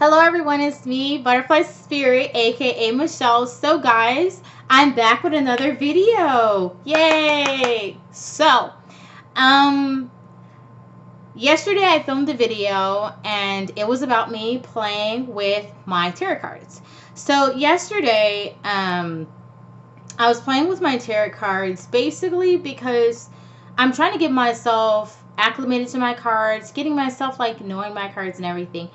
Hello everyone, it's me, Butterfly Spirit, aka Michelle. So guys, I'm back with another video. Yay! So, um, yesterday I filmed a video and it was about me playing with my tarot cards. So yesterday, I was playing with my tarot cards basically because I'm trying to get myself acclimated to my cards, getting myself like knowing my cards and everything.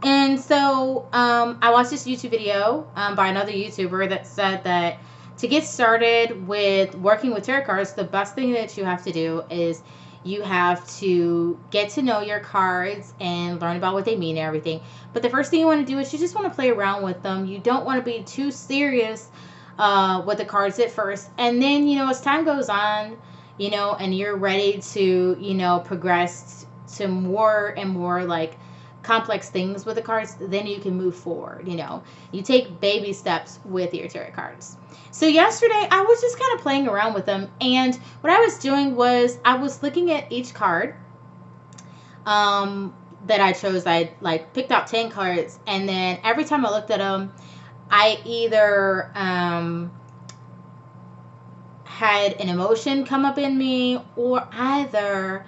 And so I watched this YouTube video by another YouTuber that said that to get started with working with tarot cards, the best thing that you have to do is you have to get to know your cards and learn about what they mean and everything. But the first thing you want to do is you just want to play around with them. You don't want to be too serious with the cards at first. And then, as time goes on, and you're ready to, progress to more and more like complex things with the cards, then you can move forward. You take baby steps with your tarot cards. So yesterday I was just kind of playing around with them, and what I was doing was I was looking at each card that I chose. I like picked out 10 cards, and then every time I looked at them, I either had an emotion come up in me, or either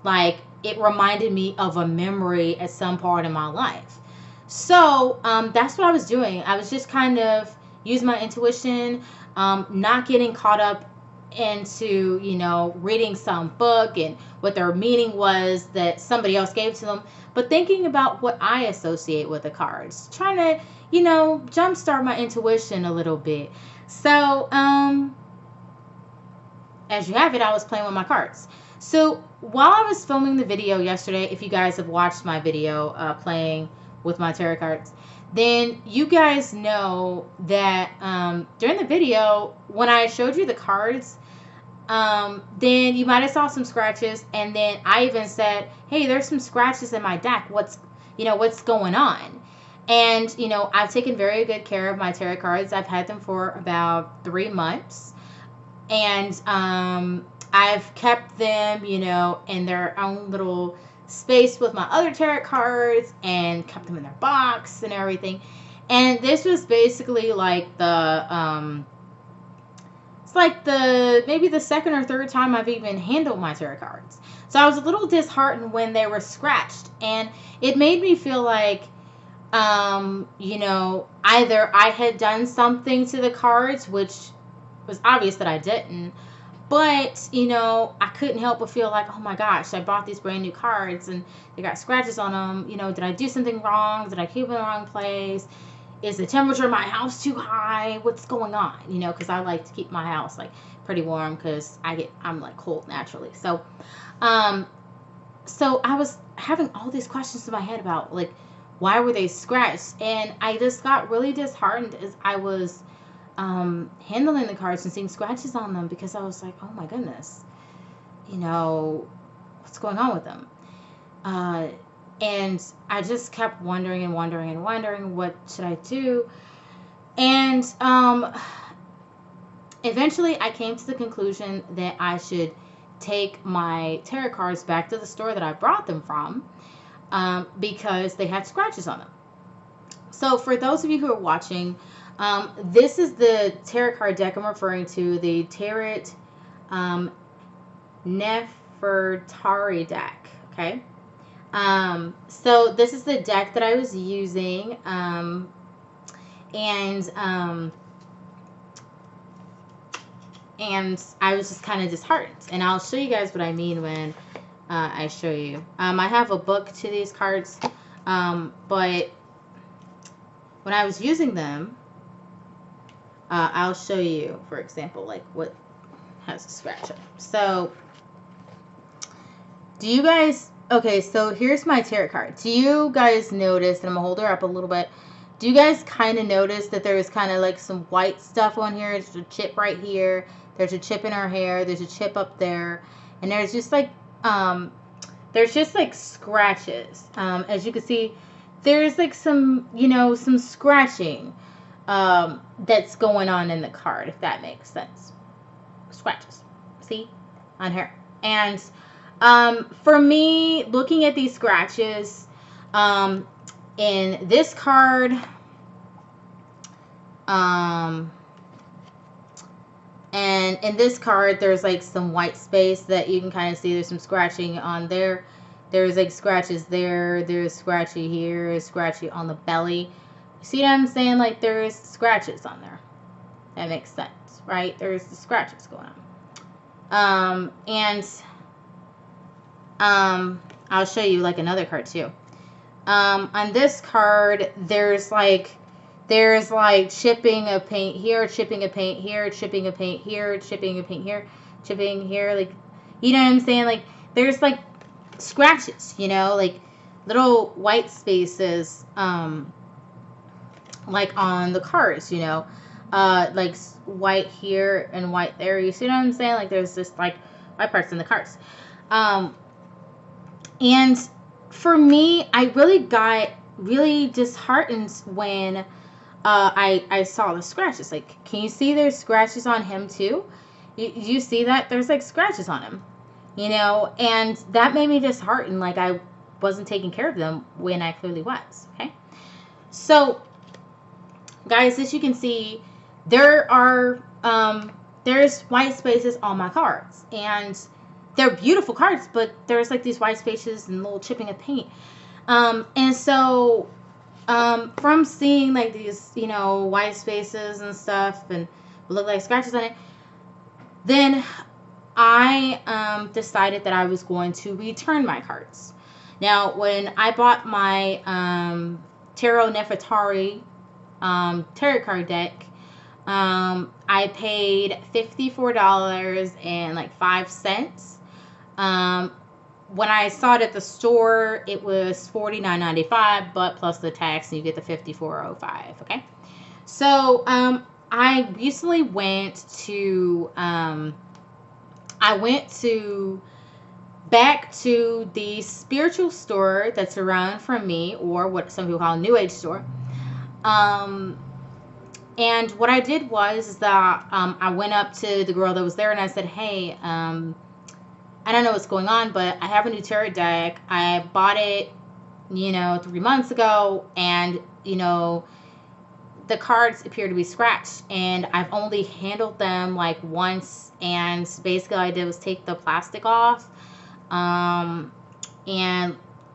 like it reminded me of a memory at some part in my life. So that's what I was doing. I was just kind of using my intuition, not getting caught up into, reading some book and what their meaning was that somebody else gave to them, but thinking about what I associate with the cards, trying to, jumpstart my intuition a little bit. So, as you have it, I was playing with my cards. So while I was filming the video yesterday, if you guys have watched my video playing with my tarot cards, then you guys know that during the video, when I showed you the cards, then you might have saw some scratches, and then I even said, hey, there's some scratches in my deck. What's going on? And, I've taken very good care of my tarot cards. I've had them for about 3 months. And I've kept them, in their own little space with my other tarot cards, and kept them in their box and everything. And this was basically like it's like maybe the second or third time I've even handled my tarot cards. So I was a little disheartened when they were scratched, and it made me feel like, either I had done something to the cards, which was obvious that I didn't, but I couldn't help but feel like, oh my gosh, I bought these brand new cards and they got scratches on them. Did I do something wrong? Did I keep them in the wrong place? Is the temperature in my house too high? What's going on? Because I like to keep my house like pretty warm, because I'm like cold naturally. So so I was having all these questions in my head about like, why were they scratched? And I just got really disheartened as I was handling the cards and seeing scratches on them, because I was like, oh my goodness, what's going on with them? And I just kept wondering and wondering and wondering, what should I do? And eventually I came to the conclusion that I should take my tarot cards back to the store that I brought them from, because they had scratches on them. So for those of you who are watching, this is the tarot card deck I'm referring to, the Tarot Nefertari deck, okay? So this is the deck that I was using, and I was just kind of disheartened. And I'll show you guys what I mean when I show you. I have a book to these cards, but when I was using them, I'll show you, for example, like what has a scratch up. So, do you guys, okay, so here's my tarot card. Do you guys notice, and I'm going to hold her up a little bit, do you guys kind of notice that there's kind of like some white stuff on here? There's a chip right here. There's a chip in her hair. There's a chip up there. And there's just like, scratches. As you can see, there's like some, some scratching that's going on in the card, if that makes sense. Scratches, see, on her. And for me, looking at these scratches, in this card, and in this card, there's like some white space that you can kind of see. There's some scratching on there. There's like scratches there. There's scratchy here. Scratchy on the belly. You see what I'm saying? Like there's scratches on there. That makes sense, right? There's the scratches going on. I'll show you like another card too. On this card, there's like chipping of paint here, chipping of paint here, chipping of paint here, chipping of paint here, chipping here. Like, you know what I'm saying? Like, there's like scratches, you know, like little white spaces, like on the cards, you know, like white here and white there. You see what I'm saying? Like, there's just like white parts in the cards. And for me, I really got really disheartened when I saw the scratches. Like, can you see there's scratches on him too? You see that? There's like scratches on him, you know, and that made me disheartened. Like, I wasn't taking care of them when I clearly was. Okay. So, guys, as you can see, there are, there's white spaces on my cards, and they're beautiful cards, but there's like these white spaces and little chipping of paint. And so, from seeing like these, you know, white spaces and stuff and look like scratches on it, then I decided that I was going to return my cards. Now, when I bought my Tarot Nefertari tarot card deck, I paid $54.05. When I saw it at the store, it was $49.95, but plus the tax, and you get the $54.05. Okay, so I recently went to back to the spiritual store that's around from me, or what some people call a New Age store. And what I did was that I went up to the girl that was there and I said, hey, I don't know what's going on, but I have a new tarot deck. I bought it, you know, 3 months ago, and, you know, the cards appear to be scratched, and I've only handled them like once, and basically all I did was take the plastic off, and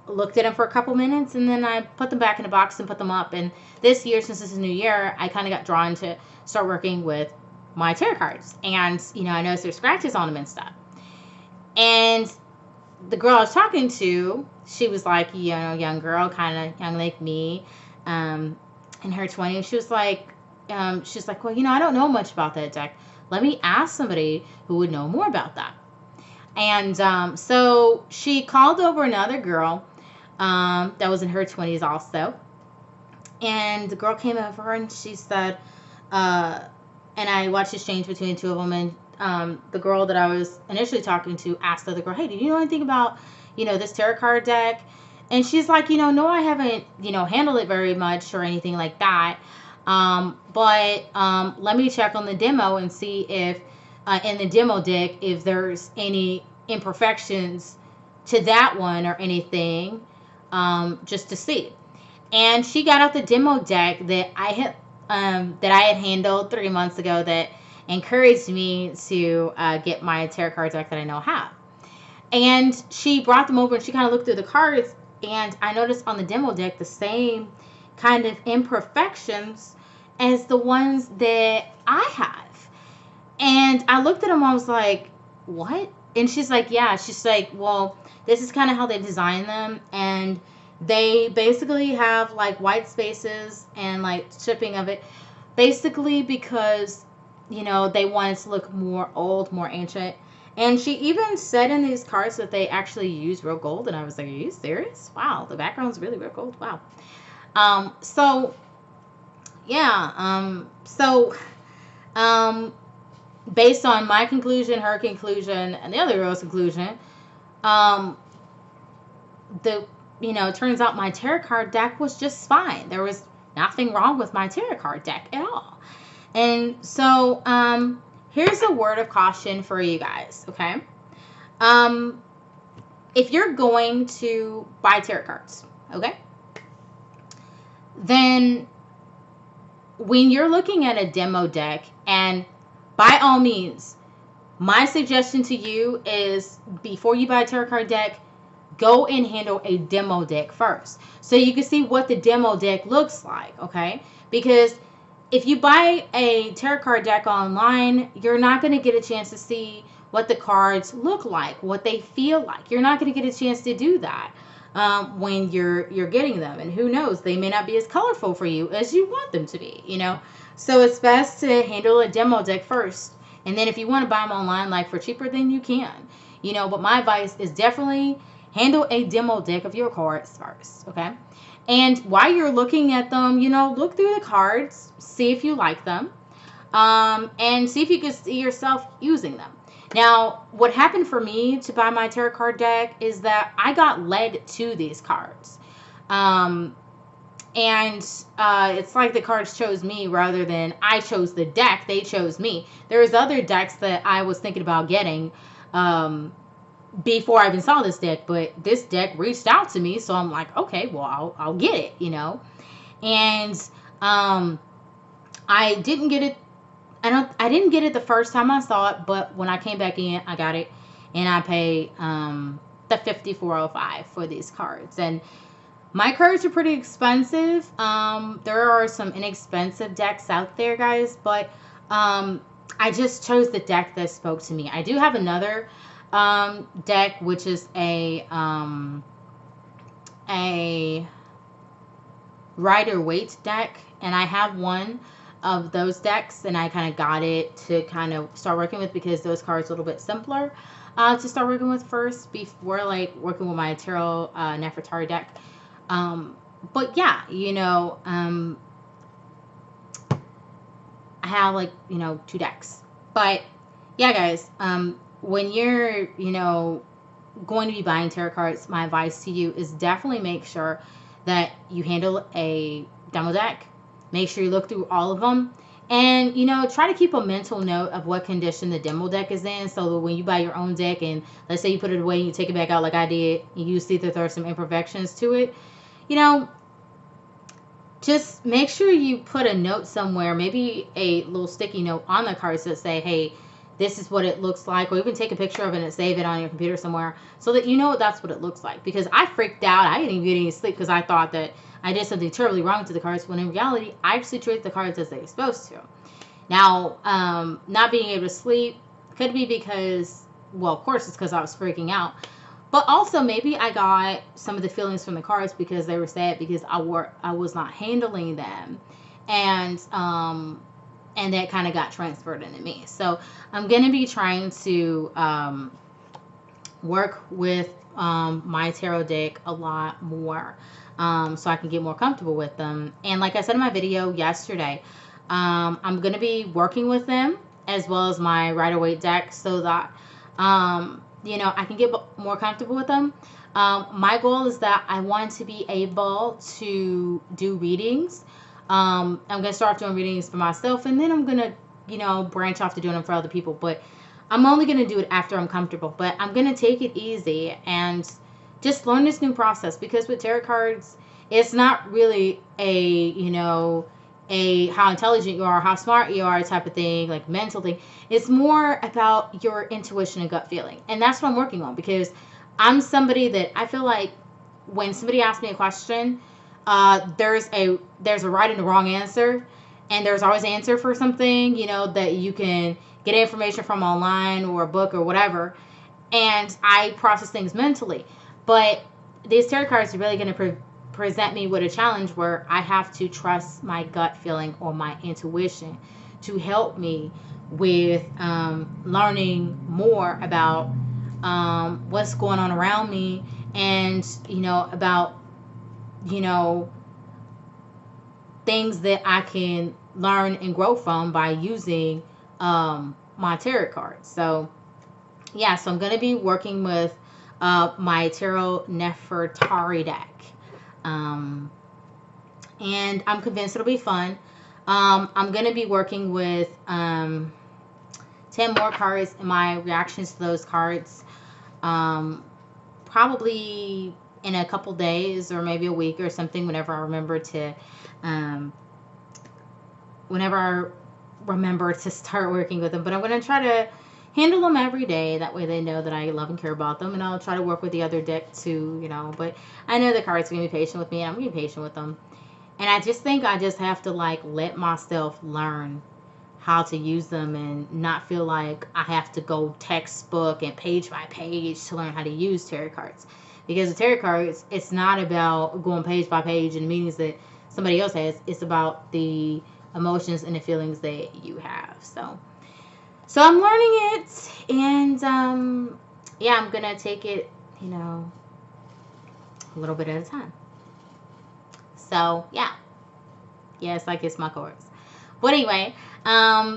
looked at them for a couple minutes, and then I put them back in a box and put them up. And this year, since this is a new year, I kind of got drawn to start working with my tarot cards, and, you know, I noticed there's scratches on them and stuff. And the girl I was talking to, she was like, you know, young girl, kind of young like me, in her 20s. She was like, well, you know, I don't know much about that deck. Let me ask somebody who would know more about that. And so she called over another girl that was in her 20s also. And the girl came over and she said, and I watched exchange between the two of them, and the girl that I was initially talking to asked the other girl, hey, do you know anything about, you know, this tarot card deck? And she's like, you know, no, I haven't, you know, handled it very much or anything like that. But let me check on the demo and see if in the demo deck, if there's any imperfections to that one or anything, just to see. And she got out the demo deck that I had handled 3 months ago that encouraged me to get my tarot card deck that I now have. And she brought them over and she kind of looked through the cards, and I noticed on the demo deck the same kind of imperfections as the ones that I have. And I looked at them, I was like, what? And she's like, yeah. She's like, well, this is kind of how they design them, and they basically have like white spaces and like stripping of it, basically because, you know, they want it to look more old, more ancient. And she even said in these cards that they actually use real gold, and I was like, are you serious? Wow, the background's really real gold. Wow. So yeah, based on my conclusion, her conclusion, and the other girl's conclusion, it turns out my tarot card deck was just fine. There was nothing wrong with my tarot card deck at all. And so, here's a word of caution for you guys, okay? If you're going to buy tarot cards, okay? then when you're looking at a demo deck, and by all means, my suggestion to you is before you buy a tarot card deck, go and handle a demo deck first so you can see what the demo deck looks like, okay? Because if you buy a tarot card deck online, you're not going to get a chance to see what the cards look like, what they feel like. You're not going to get a chance to do that when you're getting them. And who knows, they may not be as colorful for you as you want them to be, you know? So it's best to handle a demo deck first. And then if you want to buy them online, like for cheaper, then you can, you know. But my advice is definitely handle a demo deck of your cards first, okay? And while you're looking at them, you know, look through the cards, see if you like them, and see if you can see yourself using them. Now, what happened for me to buy my tarot card deck is that I got led to these cards. And it's like the cards chose me rather than I chose the deck. They chose me. There's other decks that I was thinking about getting before I even saw this deck, but this deck reached out to me, so I'm like, okay, well, I'll get it, you know. And I didn't get it. I didn't get it the first time I saw it, but when I came back in, I got it, and I paid the $54.05 for these cards. And my cards are pretty expensive. There are some inexpensive decks out there, guys, but I just chose the deck that spoke to me. I do have another deck, which is a Rider-Waite deck, and I have one of those decks, and I kind of got it to kind of start working with because those cards are a little bit simpler to start working with first before like working with my Tarot Nefertari deck. But yeah, you know, I have like, you know, 2 decks. But yeah, guys, when you're, you know, going to be buying tarot cards, my advice to you is definitely make sure that you handle a demo deck. Make sure you look through all of them. And, you know, try to keep a mental note of what condition the demo deck is in, so that when you buy your own deck and let's say you put it away and you take it back out like I did, and you see that there are some imperfections to it, you know, just make sure you put a note somewhere, maybe a little sticky note on the cards that say, hey, this is what it looks like, or even take a picture of it and save it on your computer somewhere so that you know that's what it looks like. Because I freaked out. I didn't even get any sleep because I thought that I did something terribly wrong to the cards, when in reality, I actually treated the cards as they were supposed to. Now, not being able to sleep could be because, well, of course it's because I was freaking out. But also maybe I got some of the feelings from the cards because they were sad because I was not handling them. And that kind of got transferred into me. So I'm going to be trying to work with my tarot deck a lot more so I can get more comfortable with them. And like I said in my video yesterday, I'm going to be working with them as well as my Rider-Waite deck so that, you know, I can get more comfortable with them. My goal is that I want to be able to do readings. I'm going to start doing readings for myself, and then I'm going to, you know, branch off to doing them for other people. But I'm only going to do it after I'm comfortable. But I'm going to take it easy and just learn this new process, because with tarot cards, it's not really a, you know, a how intelligent you are, how smart you are type of thing, like mental thing. It's more about your intuition and gut feeling. And that's what I'm working on, because I'm somebody that I feel like when somebody asks me a question, there's a right and a wrong answer, and there's always an answer for something, you know, that you can get information from online or a book or whatever. And I process things mentally. But these tarot cards are really going to present me with a challenge where I have to trust my gut feeling or my intuition to help me with learning more about what's going on around me, and, you know, about, you know, things that I can learn and grow from by using my tarot cards. So yeah, so I'm going to be working with my Tarot Nefertari deck. And I'm convinced it'll be fun. I'm going to be working with 10 more cards and my reactions to those cards. Probably in a couple days or maybe a week or something whenever I remember to start working with them. But I'm going to try to handle them every day. That way they know that I love and care about them. And I'll try to work with the other deck too, you know. But I know the cards are going to be patient with me, and I'm going to be patient with them. And I just think I just have to like let myself learn how to use them and not feel like I have to go textbook and page by page to learn how to use tarot cards. Because the tarot cards, it's not about going page by page and meanings that somebody else has. It's about the emotions and the feelings that you have. So I'm learning it, and yeah, I'm gonna take it, you know, a little bit at a time. So yeah, yes, I kiss my cards. But anyway,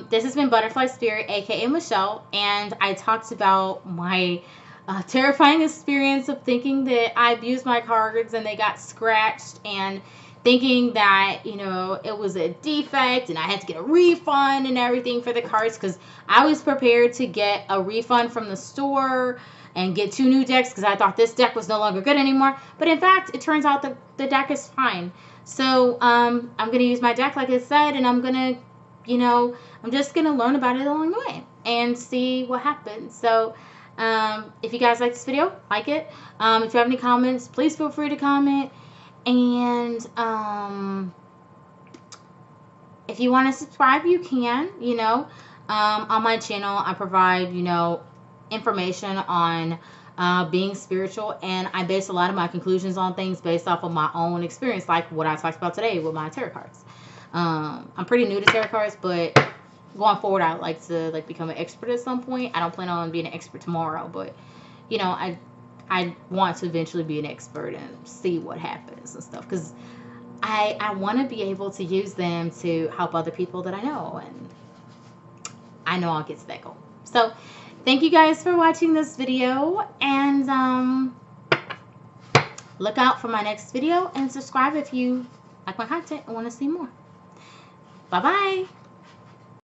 this has been Butterfly Spirit, aka Michelle, and I talked about my terrifying experience of thinking that I abused my cards and they got scratched, and thinking that, you know, it was a defect and I had to get a refund and everything for the cards, because I was prepared to get a refund from the store and get 2 new decks because I thought this deck was no longer good anymore. But in fact, it turns out that the deck is fine. So I'm going to use my deck like I said, and I'm going to, you know, I'm just going to learn about it along the way and see what happens. So if you guys like this video, like it. If you have any comments, please feel free to comment. And if you want to subscribe, you can, you know. On my channel, I provide, you know, information on being spiritual, and I base a lot of my conclusions on things based off of my own experience, like what I talked about today with my tarot cards. I'm pretty new to tarot cards, but going forward, I'd like to like become an expert at some point. I don't plan on being an expert tomorrow, but you know, I want to eventually be an expert and see what happens and stuff, because I want to be able to use them to help other people that I know, and I know I'll get to that goal. So thank you guys for watching this video, and look out for my next video, and subscribe if you like my content and want to see more. Bye bye.